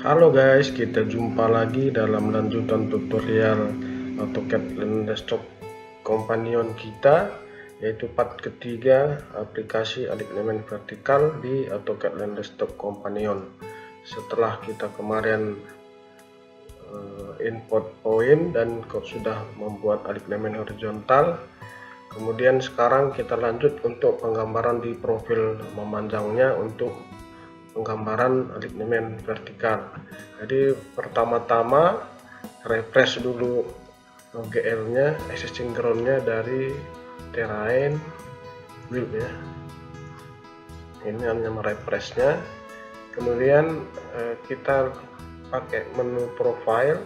Halo guys, kita jumpa lagi dalam lanjutan tutorial AutoCAD Land Desktop Companion kita, yaitu part ketiga aplikasi alignement vertikal di AutoCAD Land Desktop Companion. Setelah kita kemarin import point dan sudah membuat alignement horizontal, kemudian sekarang kita lanjut untuk penggambaran di profil memanjangnya untuk penggambaran alignement vertikal. Jadi pertama-tama refresh dulu OGL nya, existing ground nya dari terrain build ya. Ini hanya merefresh nya. Kemudian kita pakai menu profile,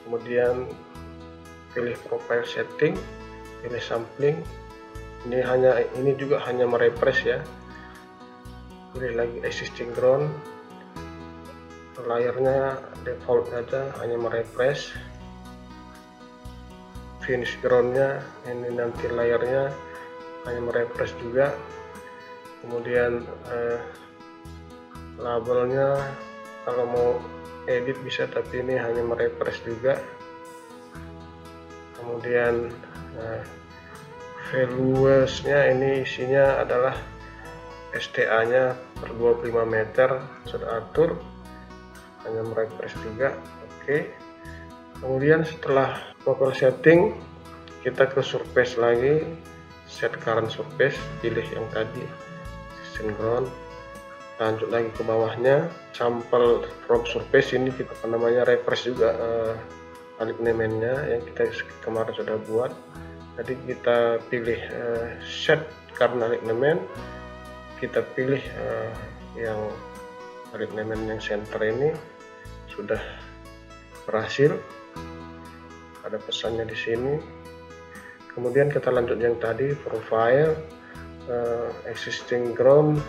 kemudian pilih profile setting, pilih sampling. Ini juga hanya merefresh ya. Pilih lagi existing ground, layarnya default saja, hanya merefresh. Finish groundnya ini nanti layarnya hanya merefresh juga. Kemudian labelnya kalau mau edit bisa, tapi ini hanya merefresh juga. Kemudian valuesnya ini isinya adalah STA nya per 25 meter, sudah atur, hanya merefresh juga. Oke. Kemudian setelah profile setting, kita ke surface lagi, set current surface, pilih yang tadi system ground, lanjut lagi ke bawahnya sample from surface. Ini kita refresh juga alignmentnya yang kita kemarin sudah buat. Jadi kita pilih set current alignment, kita pilih yang alignment yang center ini sudah berhasil, ada pesannya di sini. Kemudian kita lanjut yang tadi profile, existing ground,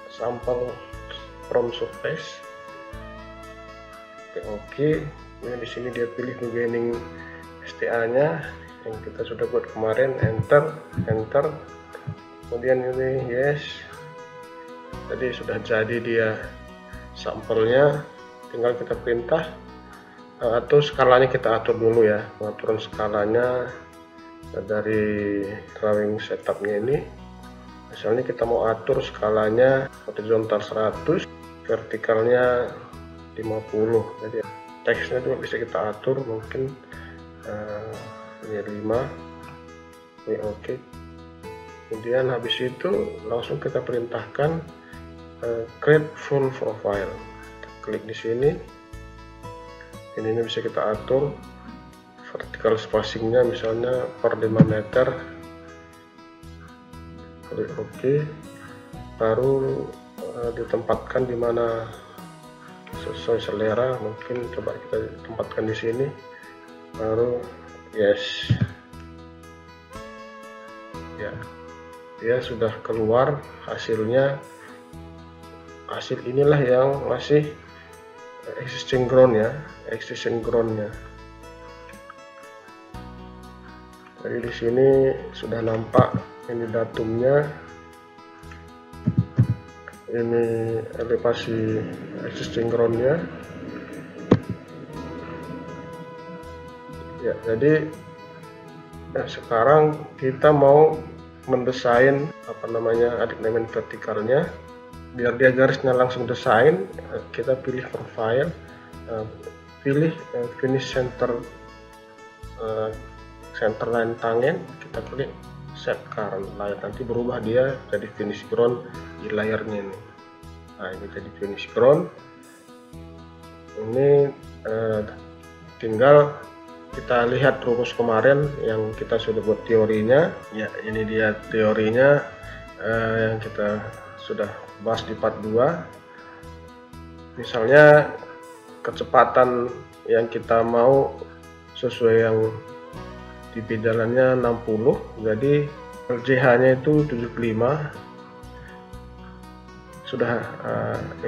sample from surface. Oke. Ini di sini dia pilih beginning STA nya yang kita sudah buat kemarin, enter. Kemudian ini yes, jadi sudah jadi dia sampelnya, tinggal kita perintah atau skalanya kita atur dulu ya. Pengaturan skalanya dari drawing setupnya ini, misalnya kita mau atur skalanya horizontal 100, vertikalnya 50. Jadi teksnya juga bisa kita atur, mungkin ini 5. Ini oke. Kemudian habis itu langsung kita perintahkan create full profile. Kita klik di sini. Ini bisa kita atur vertical spacingnya, misalnya per 5 meter. Klik oke. Baru ditempatkan di mana sesuai selera. Mungkin coba kita tempatkan di sini. Baru yes. Ya. Dia sudah keluar hasilnya. Hasil inilah yang masih existing ground ya, existing groundnya. Jadi di sini sudah nampak ini datumnya, ini elevasi existing groundnya. Ya, jadi sekarang kita mau mendesain alignement vertikalnya. Biar dia garisnya langsung desain, kita pilih profile, pilih finish center line tangen, kita klik set current layar, nanti berubah dia jadi finish ground di layarnya ini. Nah, ini jadi finish ground. Ini tinggal kita lihat rumus kemarin yang kita sudah buat teorinya ya. Ini dia teorinya yang kita sudah bahas di part 2. Misalnya kecepatan yang kita mau sesuai yang di jalannya 60, jadi LJH nya itu 75. Sudah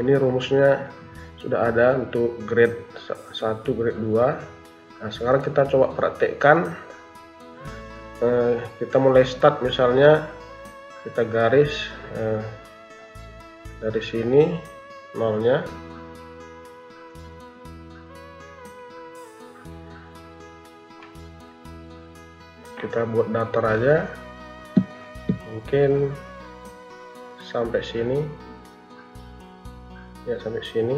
ini rumusnya sudah ada untuk grade 1, grade 2. Nah, sekarang kita coba praktekkan. Kita mulai start, misalnya kita garis dari sini nolnya, kita buat datar aja, mungkin sampai sini ya, sampai sini.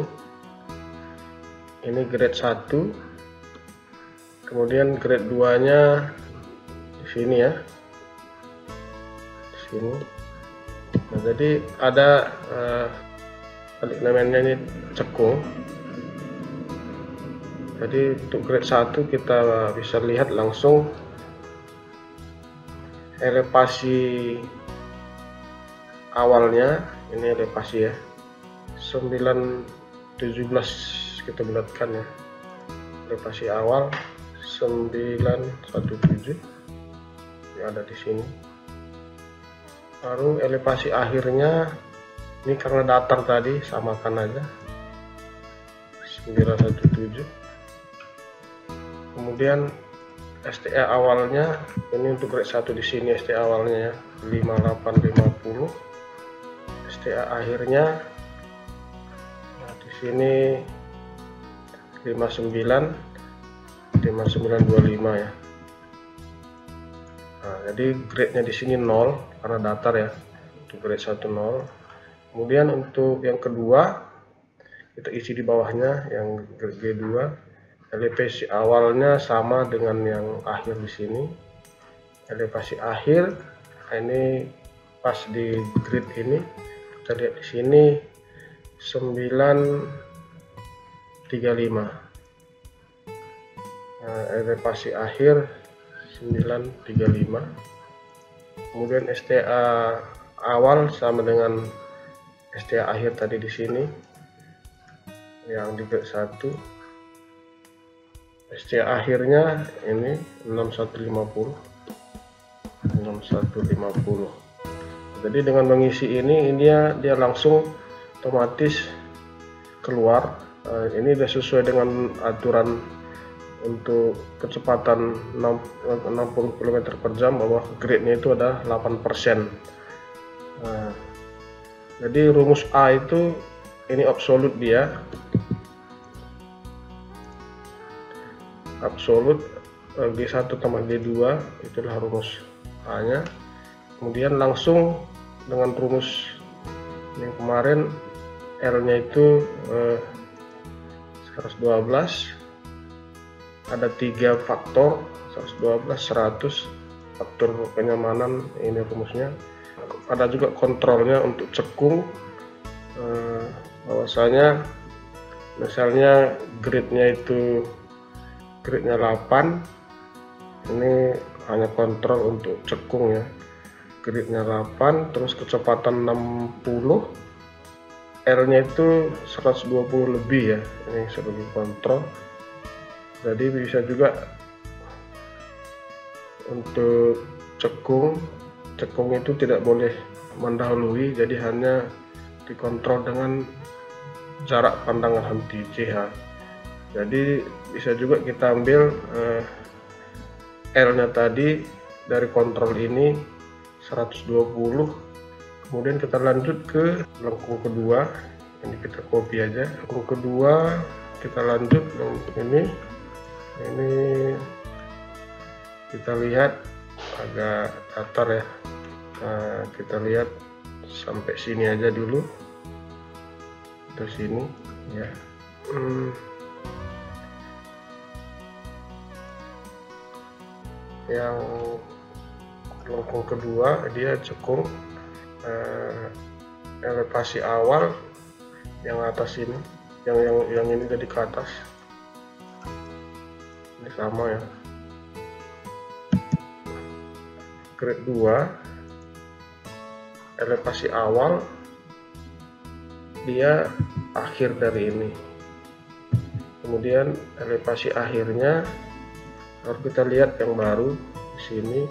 Ini grade 1, kemudian grade 2 nya di sini ya, di sini. Nah, jadi ada elemennya ini cekung. Jadi untuk grade 1 kita bisa lihat langsung elevasi awalnya. Ini elevasi ya, 917 kita bulatkan ya, elevasi awal 917 yang ada di sini. Baru elevasi akhirnya ini karena datar tadi, samakan aja 917. Kemudian STA awalnya ini untuk grade 1 di sini, STA awalnya ya 5850, STA akhirnya nah, di sini 5925 ya. Nah, jadi grade-nya di sini 0 karena datar ya. Untuk grade 1 0. Kemudian untuk yang kedua kita isi di bawahnya yang grade G2. Elevasi awalnya sama dengan yang akhir di sini. Elevasi akhir ini pas di grid ini kita lihat di sini 935. Nah, elevasi akhir 935. Kemudian STA awal sama dengan STA akhir tadi di sini yang di grade 1. STA akhirnya ini 6150. Jadi dengan mengisi ini dia langsung otomatis keluar. Ini sudah sesuai dengan aturan untuk kecepatan 60 km per jam, bahwa grade-nya itu ada 8%. Nah, jadi rumus A itu ini absolut dia, absolut G1 tambah G2 itulah rumus A nya. Kemudian langsung dengan rumus yang kemarin L nya itu 112, ada 3 faktor 112, 100 faktor kenyamanan, ini rumusnya. Ada juga kontrolnya untuk cekung, bahwasanya misalnya grade-nya itu grade-nya 8, ini hanya kontrol untuk cekung ya, grade-nya 8 terus kecepatan 60, R-nya itu 120 lebih ya, ini sebagai kontrol. Jadi bisa juga untuk cekung itu tidak boleh mendahului, jadi hanya dikontrol dengan jarak pandangan henti CH. Jadi bisa juga kita ambil L-nya tadi dari kontrol ini 120. Kemudian kita lanjut ke lengkung kedua, ini kita copy aja. Lengkung kedua kita lanjut ini kita lihat agak datar ya. Nah, kita lihat sampai sini aja dulu, ke sini ya. Yang lengkung kedua dia cekung elevasi awal yang atas ini, yang ini tadi ke atas, ini sama ya. Grade 2 elevasi awal dia akhir dari ini, kemudian elevasi akhirnya harus kita lihat yang baru di sini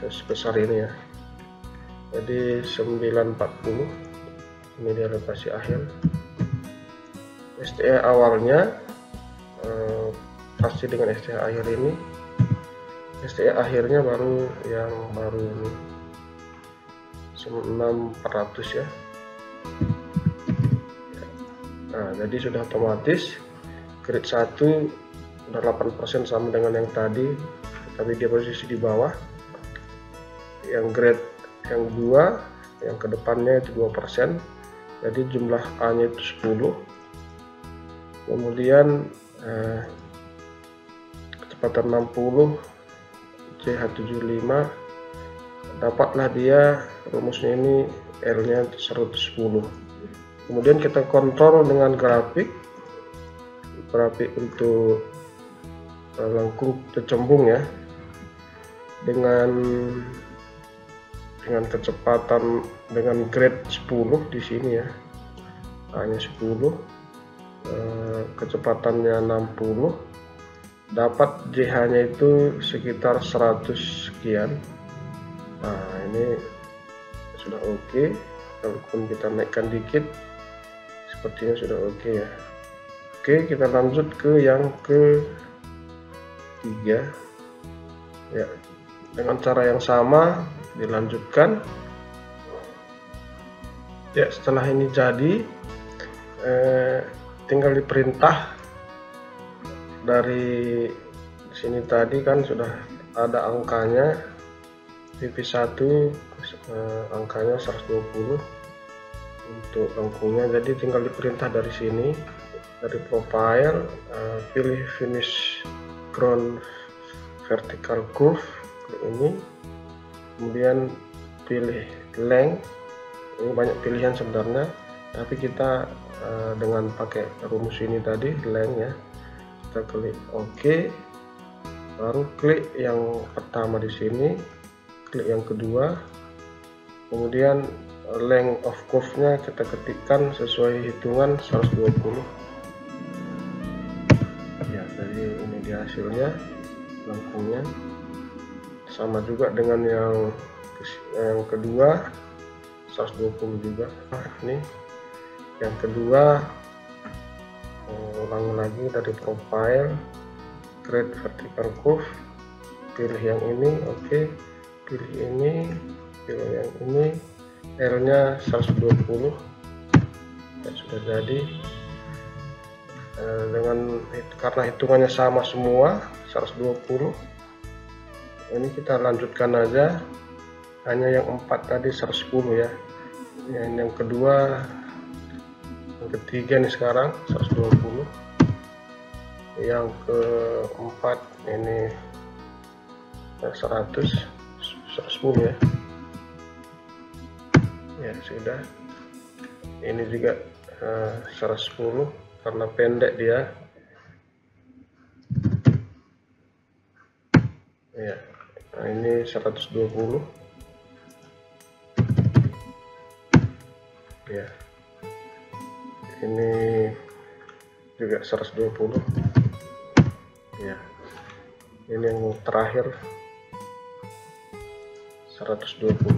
sebesar ini ya. Jadi 940 ini dia elevasi akhir. STA awalnya pasti dengan STA akhir ini. STA akhirnya baru yang baru ini 6400 ya. Nah, jadi sudah otomatis grade 1 udah 8% sama dengan yang tadi tapi dia posisi di bawah. Yang grade yang 2, yang kedepannya itu 2%, jadi jumlah A nya itu 10. Kemudian kecepatan 60, CH75, dapatlah dia rumusnya ini, L nya 110. Kemudian kita kontrol dengan grafik untuk lengkung tercembung ya, dengan kecepatan dengan grade 10 di sini ya, hanya 10, kecepatannya 60, dapat JH nya itu sekitar 100 sekian. Nah ini sudah oke. Walaupun kita naikkan dikit, sepertinya sudah oke ya. Oke, kita lanjut ke yang ketiga ya, dengan cara yang sama dilanjutkan ya. Setelah ini jadi, tinggal diperintah. Dari sini tadi kan sudah ada angkanya, PP1 angkanya 120 untuk lengkungnya, jadi tinggal diperintah dari sini, dari profile, pilih finish ground vertical curve ini, kemudian pilih length. Ini banyak pilihan sebenarnya, tapi kita dengan pakai rumus ini tadi, length ya, kita klik OK, baru klik yang pertama di sini, klik yang kedua, kemudian length of curve nya kita ketikkan sesuai hitungan 120 ya. Jadi ini dia hasilnya, lengkungnya sama juga dengan yang kedua, 120 juga. Nah, ini yang kedua, ulangi lagi dari profile, create vertical curve, pilih yang ini, oke, pilih ini, pilih yang ini, L nya 120 ya, sudah jadi. Karena hitungannya sama semua 120, ini kita lanjutkan aja, hanya yang 4 tadi 110 ya. Yang kedua, yang ketiga nih sekarang 120, yang keempat ini 110 ya. Ya sudah, ini juga 110 karena pendek dia ya. Nah ini 120 ya, ini juga 120 ya. Ini yang terakhir 120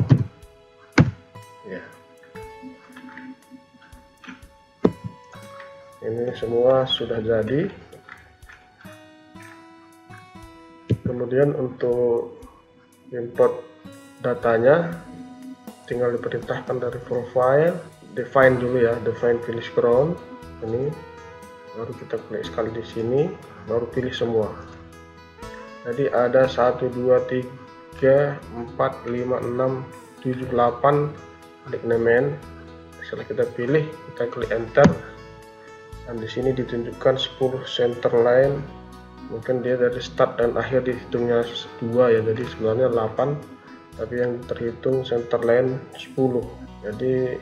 ya. Ini semua sudah jadi. Kemudian untuk import datanya, tinggal diperintahkan dari profile, define dulu ya, define finish ground ini, baru kita klik sekali di sini, baru pilih semua. Jadi ada 1 2 3 4 5 6 7 8 ligament. Setelah kita pilih, kita klik enter, dan di sini ditunjukkan 10 center line. Mungkin dia dari start dan akhir dihitungnya 2 ya, jadi sebenarnya 8, tapi yang terhitung center line 10. Jadi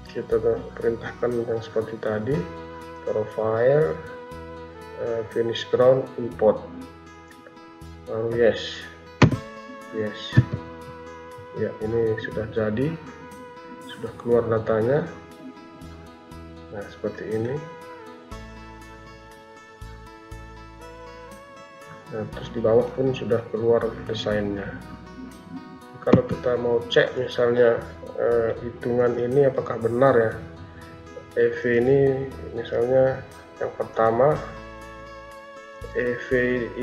kita perintahkan yang seperti tadi, profile, finish ground, import, baru yes ya. Ini sudah jadi, sudah keluar datanya. Nah seperti ini. Nah, terus di bawah pun sudah keluar desainnya. Kalau kita mau cek misalnya hitungan ini apakah benar ya, EV ini misalnya yang pertama, EV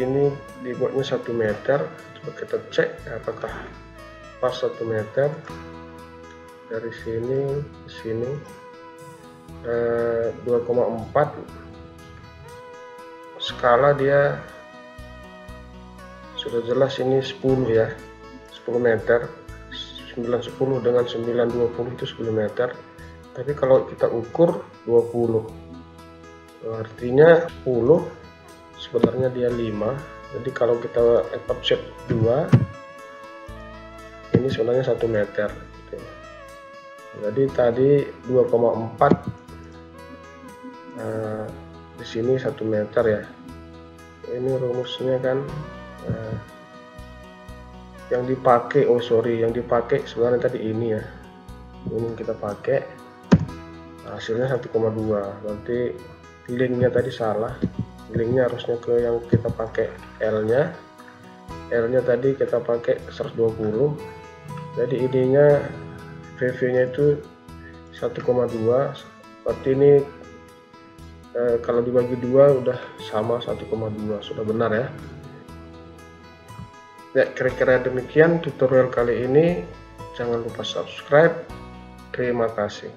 ini dibuatnya 1 meter. Coba kita cek apakah pas 1 meter. Dari sini ke sini 2,4, skala dia sudah jelas ini 10 ya, 10 meter. 910 dengan 920 itu 10 meter, tapi kalau kita ukur 20, artinya 10 sebenarnya dia 5. Jadi kalau kita offset 2 ini sebenarnya 1 meter gitu. Jadi tadi 2,4, di sini 1 meter ya. Ini rumusnya kan yang dipakai, yang dipakai sebenarnya tadi ini ya, ini kita pakai, hasilnya 1,2. berarti linknya tadi salah, linknya harusnya ke yang kita pakai L nya tadi kita pakai 120, jadi ininya VV nya itu 1,2, berarti ini kalau dibagi 2 udah sama 1,2, sudah benar ya. Ya, kira-kira demikian tutorial kali ini. Jangan lupa subscribe. Terima kasih.